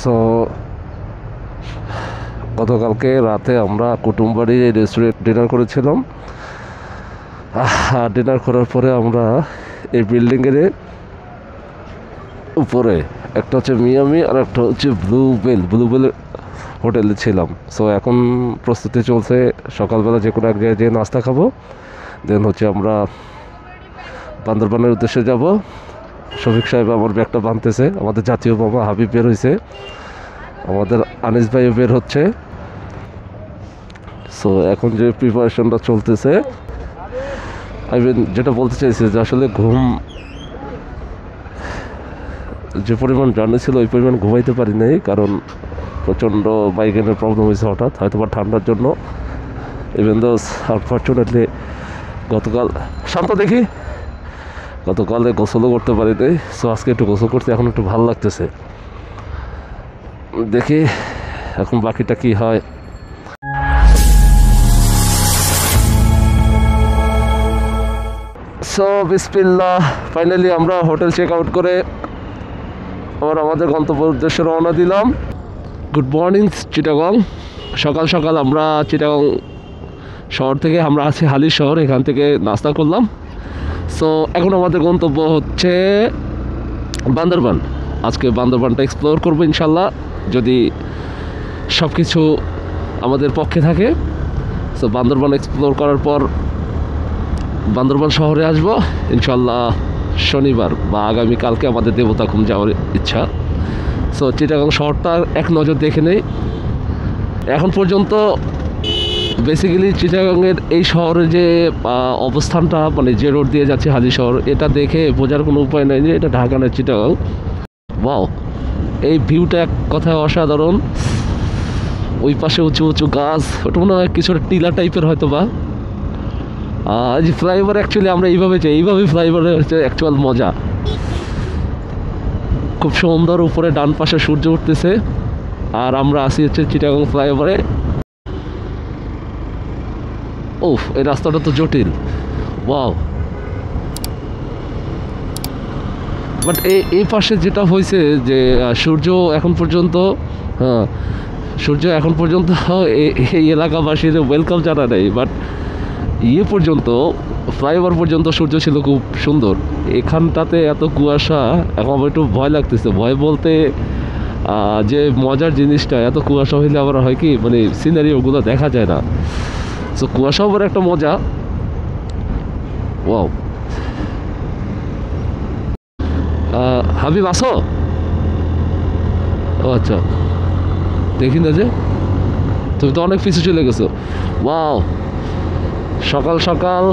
So গতকালকে রাতে আমরা কুটুমবাড়ি রেস্টুরেন্ট ডিনার করেছিলাম। ডিনার করার পরে আমরা এই বিল্ডিংয়ের উপরে একটা হচ্ছে মিয়ামি আর একটা হচ্ছে ব্লুবেল হোটেলে ছিলাম। সো এখন প্রস্তুতি চলছে, সকালবেলা যে কোনো এক জায়গায় যেয়ে নাস্তা খাবো, দেন হচ্ছে আমরা বান্দরবানের উদ্দেশ্যে যাব। শফিক সাহেব আমার ব্যাগটা বাঁধতেছে, আমাদের জাতীয় মামা হাবিব বের হয়েছে, আমাদের আনিস ভাইও বের হচ্ছে। সো এখন যে প্রিপারেশনটা চলতেছে, আই মিন যেটা বলতে চাইছি যে আসলে ঘুম যে পরিমাণ জার্নি ছিল ওই পরিমাণ ঘুমাইতে পারি নাই, কারণ প্রচণ্ড মাইগ্রেনের প্রবলেম হয়েছে হঠাৎ, হয়তো বা ঠান্ডার জন্য। ইভেন দো আনফর্চুনেটলি গতকাল শান্ত দেখি গতকালে গোসলও করতে পারি নাই। সো আজকে একটু গোসল করতে এখন একটু ভালো লাগতেছে, দেখি এখন বাকিটা কি হয়। সো বিসমিল্লাহ, ফাইনালি আমরা হোটেল চেক আউট করে আবার আমাদের গন্তব্য উদ্দেশ্যে রওনা দিলাম। Good morning Chittagong. সকাল সকাল আমরা চিটাগং শহর থেকে আমরা আছি হালি শহর, এখান থেকে নাস্তা করলাম। সো এখন আমাদের গন্তব্য হচ্ছে বান্দরবান। আজকে বান্দরবানটা এক্সপ্লোর করবো ইনশাল্লাহ, যদি সব কিছু আমাদের পক্ষে থাকে। সো বান্দরবান এক্সপ্লোর করার পর বান্দরবান শহরে আসবো ইনশাল্লাহ শনিবার বা আগামীকালকে। আমাদের দেবতাখুম যাওয়ার ইচ্ছা। সো চিটাগং শহরটা এক নজর দেখে নেই। এখন পর্যন্ত বেসিক্যালি চিটাগংয়ের এই শহরের যে অবস্থানটা, মানে যে রোড দিয়ে যাচ্ছে হাজি শহর, এটা দেখে বোঝার কোনো উপায় নাই যে এটা ঢাকা না চিটাগং। ওয়াও, এই ভিউটা এক কথায় অসাধারণ। ওই পাশে উঁচু উঁচু গাছ, ওটা মনে হয় কিছু টিলা টাইপের হয়তো বা। যে ফ্লাইওভার অ্যাকচুয়ালি আমরা এইভাবে চাই, এইভাবেই ফ্লাইওভারের হচ্ছে অ্যাকচুয়াল মজা। খুব সুন্দর, উপরে ডান পাশে সূর্য উঠতেছে আর আমরা আসি হচ্ছে চিটাগং ফ্লাইওভারে। ওফ, এই রাস্তাটা তো জটিল। ওয়াও, বাট এই পাশে যেটা হয়েছে যে সূর্য এখন পর্যন্ত, হ্যাঁ সূর্য এখন পর্যন্ত এই এলাকাবাসীর ওয়েলকাম জানা নেই, বাট পর্যন্ত ফ্লাইওভার পর্যন্ত সূর্য ছিল খুব সুন্দর। এখানটাতে এত কুয়াশা, এখন আমার একটু ভয় লাগতেছে। ভয় বলতে যে মজার জিনিসটা, এত কুয়াশা হইলে আবার হয় কি, মানে সিনারি ওগুলো দেখা যায় না। সো কুয়াশাও আবার একটা মজা। ওয়াও, হাবিব আসো। ও আচ্ছা, দেখি না যে তুমি তো অনেক পিছু চলে গেছো। ওয়াও, সকাল সকাল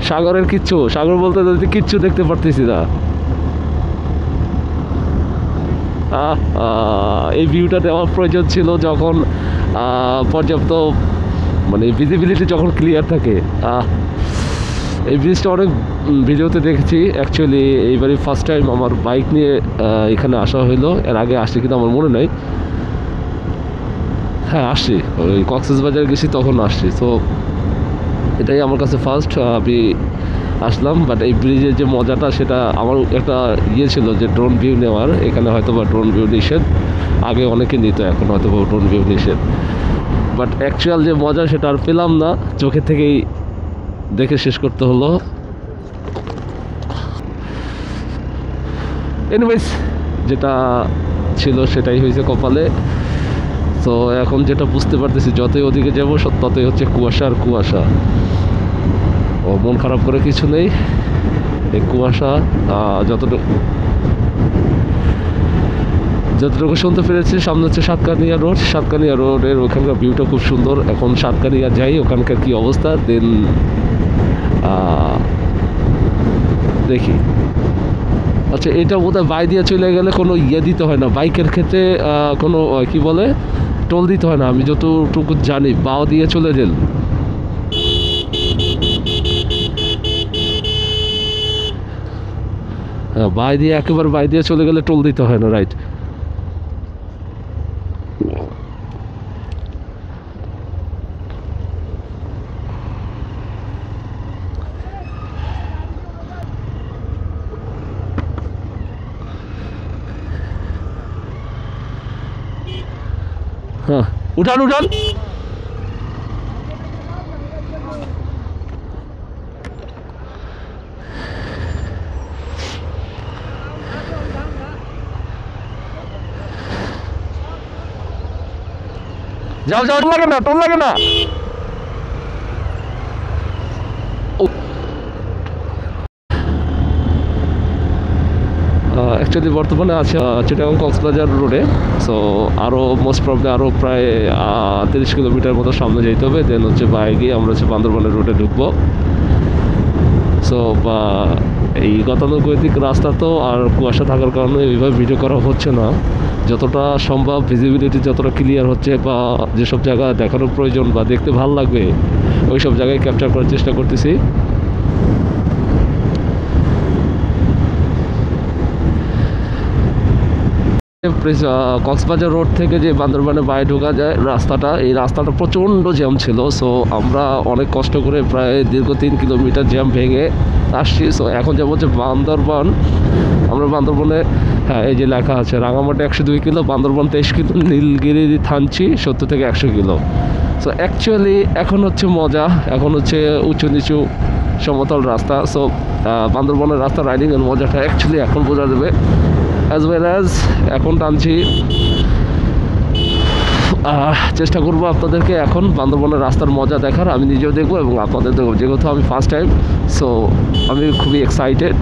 সাগরের কিচ্ছু, সাগর বলতে কিচ্ছু দেখতে পারতেছি না। এই ভিউটা দেওয়ার প্রয়োজন ছিল যখন পর্যাপ্ত, মানে ভিজিবিলিটি যখন ক্লিয়ার থাকে। এই ব্রিজটা অনেক ভিডিওতে দেখেছি, অ্যাকচুয়ালি এইবারই ফার্স্ট টাইম আমার বাইক নিয়ে এখানে আসা হইলো। এর আগে আসছি কিন্তু আমার মনে নাই। হ্যাঁ আসছি, ওই কক্সবাজার গেছি তখন আসছি। তো এটাই আমার কাছে ফার্স্ট আমি আসলাম। বাট এই ব্রিজের যে মজাটা, সেটা আমার একটা ছিল যে ড্রোন ভিউ নেওয়ার। এখানে হয়তো বা ড্রোন ভিউ নিষেধ, আগে অনেকে নিত, এখন হয়তো বা ড্রোন ভিউ নিষেধ। বাট অ্যাকচুয়াল যে মজা সেটা আর পেলাম না, চোখের থেকেই দেখে শেষ করতে হলো। এনিওয়েজ, যেটা ছিল সেটাই হয়েছে কপালে। তো এখন যেটা বুঝতে পারতেছি, যতই ওদিকে যাবো ততই হচ্ছে কুয়াশা আর কুয়াশা। ও মন খারাপ করে কিছু নেই, এই কুয়াশা যতটুকু শুনতে পেরেছি, সামনে হচ্ছে সাতকানিয়া রোড। সাতকানিয়া রোডের ওখানকার ভিউটা খুব সুন্দর। এখন সাতকানিয়া যাই, ওখানকার কি অবস্থা, দেন দেখি। আচ্ছা, এটা বোধহয় বাই দিয়ে চলে গেলে কোনো দিতে হয় না বাইকের ক্ষেত্রে, কোনো কি বলে টোল দিতে হয় না, আমি যতটুকু জানি। বাও দিয়ে চলে গেল, হ্যাঁ বাই দিয়ে, একেবারে বাই দিয়ে চলে গেলে টোল দিতে হয় না, রাইট। হ্যাঁ, উঠান উঠান। যাও যাও, লাগে না, তোর লাগে না। অ্যাকচুয়ালি বর্তমানে আছে চিটাগং কক্সবাজার রোডে। সো আরও মোস্ট প্রবলি আরও প্রায় 30 কিলোমিটার মতো সামনে যেতে হবে, দেন হচ্ছে বাইরে গিয়ে আমরা হচ্ছে বান্দরবানের রোডে ঢুকবো। সো এই গতানুগতিক রাস্তা তো আর কুয়াশা থাকার কারণে এইভাবে ভিডিও করা হচ্ছে না। যতটা সম্ভব ভিজিবিলিটি যতটা ক্লিয়ার হচ্ছে বা যেসব জায়গা দেখানোর প্রয়োজন বা দেখতে ভালো লাগবে ওই সব জায়গায় ক্যাপচার করার চেষ্টা করতেছি। কক্সবাজার রোড থেকে যে বান্দরবানে বাইরে ঢোকা যায় রাস্তাটা, এই রাস্তাটা প্রচণ্ড জ্যাম ছিল। সো আমরা অনেক কষ্ট করে প্রায় দীর্ঘ 3 কিলোমিটার জ্যাম ভেঙে আসছি। সো এখন যাবো হচ্ছে বান্দরবান। আমরা বান্দরবনে, হ্যাঁ এই যে লেখা আছে রাঙামাটি 102 কিলো, বান্দরবান 23 কিলো, নীলগিরি থানচি 70 থেকে 100 কিলো। সো অ্যাকচুয়ালি এখন হচ্ছে মজা, এখন হচ্ছে উঁচু নিচু সমতল রাস্তা। সো বান্দরবনের রাস্তা রাইডিংয়ের মজাটা অ্যাকচুয়ালি এখন বোঝা যাবে। অ্যাজ ওয়েল অ্যাজ এখন টানছি, চেষ্টা করবো আপনাদেরকে এখন বান্দরবনের রাস্তার মজা দেখার। আমি নিজেও দেখবো এবং আপনাদের দেখবো, যেহেতু আমি ফার্স্ট টাইম। সো আমি খুবই এক্সাইটেড।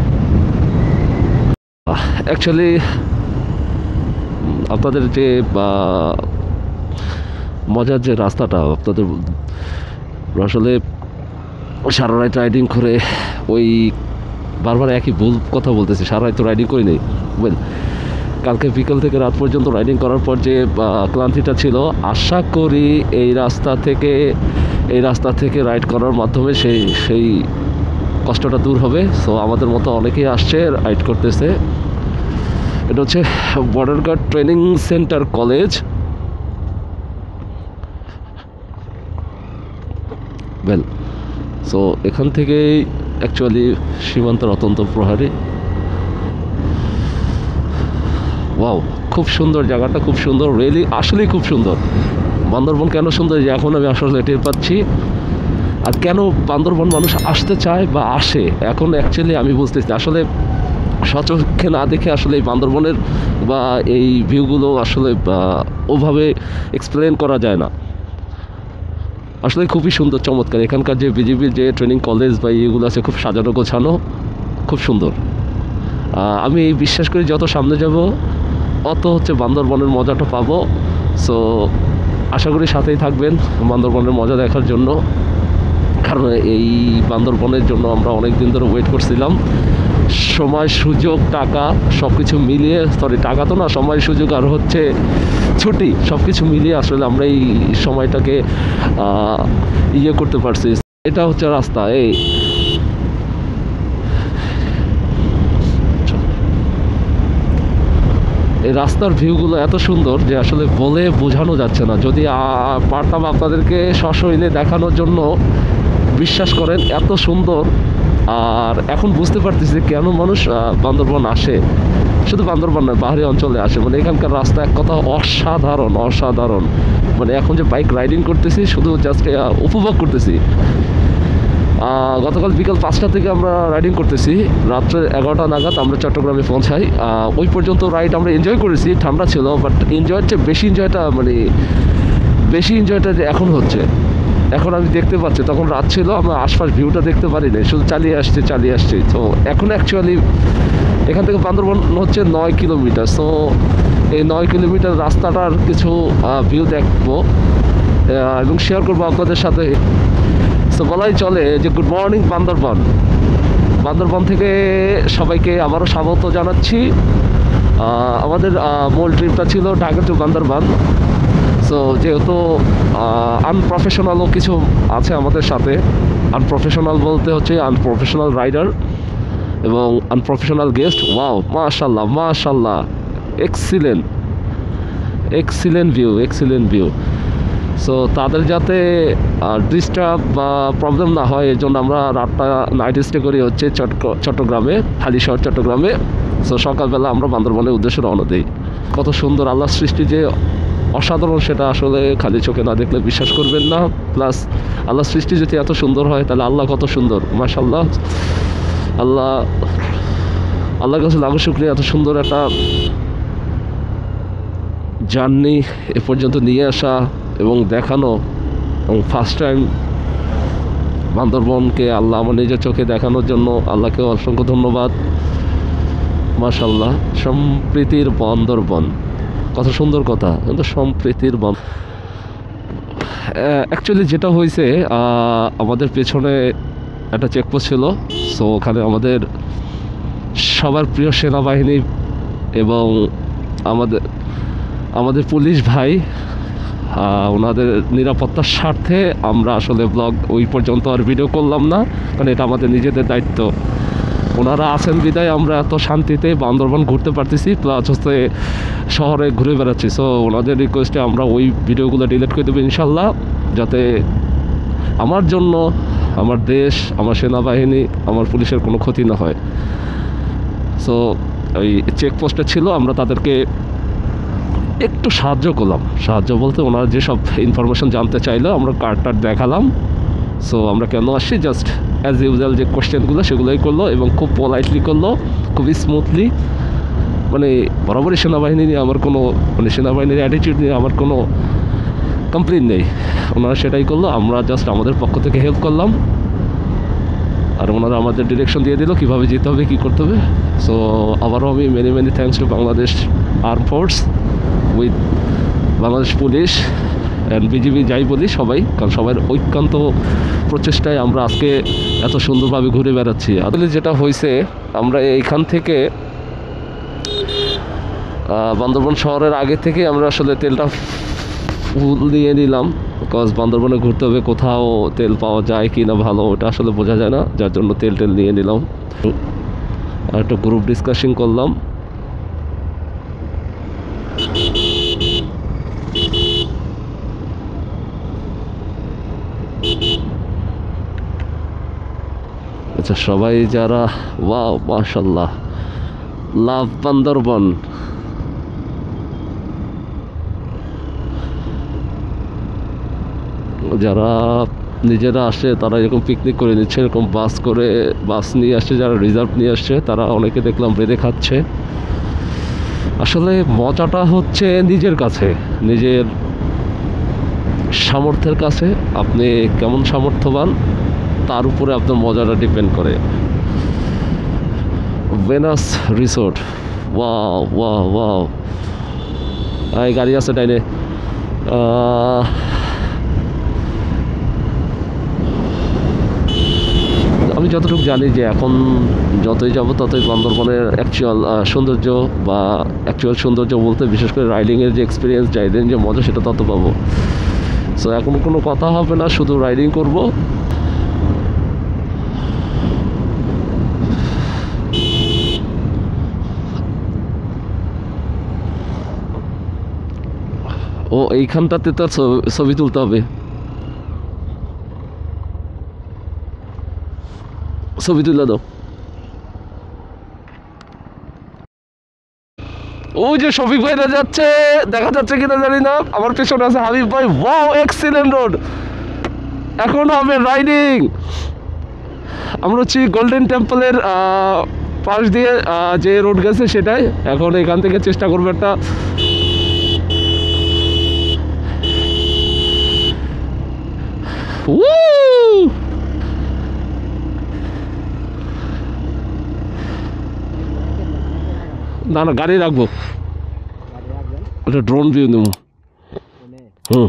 অ্যাকচুয়ালি আপনাদের যে মজার যে রাস্তাটা, আপনাদের আসলে সারা রাত রাইডিং করে ওই বারবার একই ভুল কথা বলতেছি, সারা রাত তো রাইডিং করি নেই। কালকে বিকেল থেকে রাত পর্যন্ত রাইডিং করার পর যে ক্লান্তিটা ছিল, আশা করি এই রাস্তা থেকে রাইড করার মাধ্যমে সেই কষ্টটা দূর হবে। সো আমাদের মতো অনেকেই আসছে, রাইড করতেছে। এটা হচ্ছে border guard training centre college. Well, so এখান থেকেই অ্যাকচুয়ালি সীমান্ত অত্যন্ত প্রহারী। ওয়াও, খুব সুন্দর জায়গাটা, খুব সুন্দর, রিয়েলি আসলেই খুব সুন্দর। বান্দরবন কেন সুন্দর যে এখন আমি আসলে টের পাচ্ছি, আর কেন বান্দরবন মানুষ আসতে চায় বা আসে এখন অ্যাকচুয়ালি আমি বুঝতেছি। আসলে সচক্ষে না দেখে আসলে এই বান্দরবনের বা এই ভিউগুলো আসলে ওভাবে এক্সপ্লেন করা যায় না। আসলে খুবই সুন্দর, চমৎকার। এখানকার যে বিজিবির যে ট্রেনিং কলেজ বা এগুলো আছে খুব সাজানো গোছানো, খুব সুন্দর। আমি বিশ্বাস করি যত সামনে যাব অত হচ্ছে বান্দরবনের মজাটা পাবো। সো আশা করি সাথেই থাকবেন বান্দরবনের মজা দেখার জন্য, কারণ এই বান্দরবনের জন্য আমরা অনেক দিন ধরে ওয়েট করছিলাম। সময়, সুযোগ, টাকা সব কিছু মিলিয়ে, টাকা তো না, সময়, সুযোগ আর হচ্ছে ছুটি সব কিছু মিলিয়ে আসলে আমরা এই সময়টাকে ইয়ে করতে পারছি। এটা হচ্ছে রাস্তা। এই রাস্তার ভিউগুলো এত সুন্দর যে আসলে বলে বোঝানো যাচ্ছে না। যদি পারতাম আপনাদেরকে সশরীরে দেখানোর জন্য, বিশ্বাস করেন এত সুন্দর। আর এখন বুঝতে পারতেছি কেন মানুষ বান্দরবন আসে। শুধু বান্দরবন নয়, পাহাড়ি অঞ্চলে আসে। মানে এখানকার রাস্তা এক কথা অসাধারণ, অসাধারণ। মানে এখন যে বাইক রাইডিং করতেছি, শুধু জাস্ট উপভোগ করতেছি। গতকাল বিকাল 5টা থেকে আমরা রাইডিং করতেছি, রাত্রে 11টা নাগাদ আমরা চট্টগ্রামে পৌঁছাই। ওই পর্যন্ত রাইড আমরা এনজয় করেছি, ঠান্ডা ছিল, বাট এনজয়ের চেয়ে বেশি এনজয়টা যে এখন হচ্ছে। এখন আমি দেখতে পাচ্ছি, তখন রাত ছিল, আমরা আশপাশ ভিউটা দেখতে পারি না, শুধু চালিয়ে আসছি। তো এখন অ্যাকচুয়ালি এখান থেকে বান্দরবন হচ্ছে 9 কিলোমিটার। সো এই 9 কিলোমিটার রাস্তাটার কিছু ভিউ দেখবো এবং শেয়ার করবো আপনাদের সাথে। সো বলাই চলে যে গুড মর্নিং বান্দরবন থেকে সবাইকে আবারও স্বাগত জানাচ্ছি। আমাদের মূল ট্রিপটা ছিল ঢাকা টু বান্দরবান। সো যেহেতু আনপ্রফেশনালও কিছু আছে আমাদের সাথে, আনপ্রফেশনাল বলতে হচ্ছে আনপ্রফেশনাল রাইডার এবং আনপ্রফেশনাল গেস্ট। ওয়াও, মাশাল্লাহ, এক্সিলেন্ট ভিউ। সো তাদের যাতে ডিস্টার্ব বা প্রবলেম না হয়, এই জন্য আমরা রাতটা নাইট স্টে করি হচ্ছে চট্টগ্রামে, হালিশহর চট্টগ্রামে। সো সকালবেলা আমরা বান্দরবনের উদ্দেশ্যে রওনা দিই। কত সুন্দর আল্লাহর সৃষ্টি যে অসাধারণ, সেটা আসলে খালি চোখে না দেখলে বিশ্বাস করবেন না। প্লাস আল্লাহ সৃষ্টি যদি এত সুন্দর হয় তাহলে আল্লাহ কত সুন্দর, মাশাআল্লাহ। আল্লাহর কাছে লাখো শুকরিয়া, এত সুন্দর একটা জার্নি এ পর্যন্ত নিয়ে আসা এবং দেখানো, এবং ফার্স্ট টাইম বান্দরবনকে আল্লাহ আমার নিজের চোখে দেখানোর জন্য আল্লাহকে অসংখ্য ধন্যবাদ। মাশাআল্লাহ, সম্প্রীতির বান্দরবন, কত সুন্দর কথা, কিন্তু সম্প্রীতির অ্যাকচুয়ালি যেটা হয়েছে, আমাদের পেছনে একটা চেকপোস্ট ছিল। সো ওখানে আমাদের সবার প্রিয় সেনাবাহিনী এবং আমাদের পুলিশ ভাই, ওনাদের নিরাপত্তার স্বার্থে আমরা আসলে ব্লগ ওই পর্যন্ত আর ভিডিও করলাম না, কারণ এটা আমাদের নিজেদের দায়িত্ব। ওনারা আছেন বিদায় আমরা এত শান্তিতে বান্দরবান ঘুরতে পারতেছি, প্লাস হচ্ছে শহরে ঘুরে বেড়াচ্ছি। সো ওনাদের রিকোয়েস্টে আমরা ওই ভিডিওগুলো ডিলিট করে দেবো ইনশাল্লাহ, যাতে আমার জন্য, আমার দেশ, আমার সেনাবাহিনী, আমার পুলিশের কোনো ক্ষতি না হয়। সো ওই চেকপোস্টে ছিল, আমরা তাদেরকে একটু সাহায্য করলাম। সাহায্য বলতে ওনারা যেসব ইনফরমেশন জানতে চাইলো আমরা কার্ড দেখালাম। সো আমরা কেন আসছি, জাস্ট অ্যাজ ইউজুয়াল যে কোয়েশ্চেনগুলো সেগুলোই করলো, এবং খুব পোলাইটলি করলো, খুবই স্মুথলি। মানে বরাবরই সেনাবাহিনী নিয়ে আমার কোনো, মানে সেনাবাহিনীর অ্যাটিটিউড নিয়ে আমার কোনো কমপ্লেন নেই। ওনারা সেটাই করলো, আমরা জাস্ট আমাদের পক্ষ থেকে হেল্প করলাম, আর ওনারা আমাদের ডিরেকশন দিয়ে দিল কীভাবে যেতে হবে, কী করতে হবে। সো আবারও আমি many thanks to Bangladesh arm force with Bangladesh police and BGB, যাই বলি সবাই, কারণ সবার ঐক্যান্ত প্রচেষ্টায় আমরা আজকে এত সুন্দরভাবে ঘুরে বেড়াচ্ছি। আসলে যেটা হয়েছে, আমরা এইখান থেকে বান্দরবন শহরের আগে থেকে আমরা আসলে তেলটা ফুল দিয়ে নিলাম, বিকজ বান্দরবনে ঘুরতে হবে, কোথাও তেল পাওয়া যায় কি না ভালো ওটা আসলে বোঝা যায় না, যার জন্য তেল নিয়ে নিলাম। আর একটা গ্রুপ ডিসকাশন করলাম। আচ্ছা, সবাই যারা, ওয়াও মাশাআল্লাহ, লাভ বান্দরবন। যারা নিজেরা আসে তারা এরকম পিকনিক করে নিচ্ছে, এরকম বাস নিয়ে আসছে, যারা রিজার্ভ নিয়ে আসছে তারা অনেকে দেখলাম বেঁধে খাচ্ছে। আসলে মজাটা হচ্ছে নিজের কাছে, নিজের সামর্থ্যের কাছে, আপনি কেমন সামর্থ্যবান তার উপরে আপনার মজাটা ডিপেন্ড করে। Venus resort, wow wow wow, এই গাড়ি আছে ডাইনে। আমি যতটুকু জানি যে এখন যতই যাব ততই বান্দরবনের অ্যাকচুয়াল সৌন্দর্য, বা অ্যাকচুয়াল সৌন্দর্য বলতে বিশেষ করে রাইডিংয়ের যে এক্সপিরিয়েন্স, রাইডিং যে মজা, সেটা তত পাবো। সো এখন কোনো কথা হবে না, শুধু রাইডিং করব। ও এইখানটাতে তো ছবি তুলতে হবে, ছবি তুলে দাও। ওই যে শফিক ভাইরা যাচ্ছে, দেখা যাচ্ছে কিনা জানি না, আমার পেছনে আছে হাবিব ভাই। Wow, excellent road. এখন হবে রাইডিং। আমরা হচ্ছি গোল্ডেন টেম্পলের পাশ দিয়ে যে রোড গেছে সেটাই। এখন এখান থেকে চেষ্টা করবো একটা না গাড়ি রাখবো, একটা ড্রোন ভিউ নেব। হুম,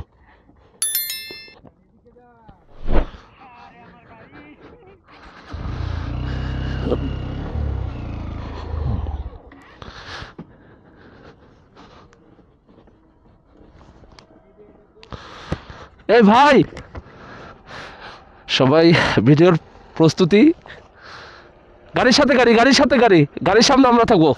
এই ভাই সবাই ভিডিওর প্রস্তুতি, গাড়ির সাথে গাড়ির সামনে আমরা থাকবো।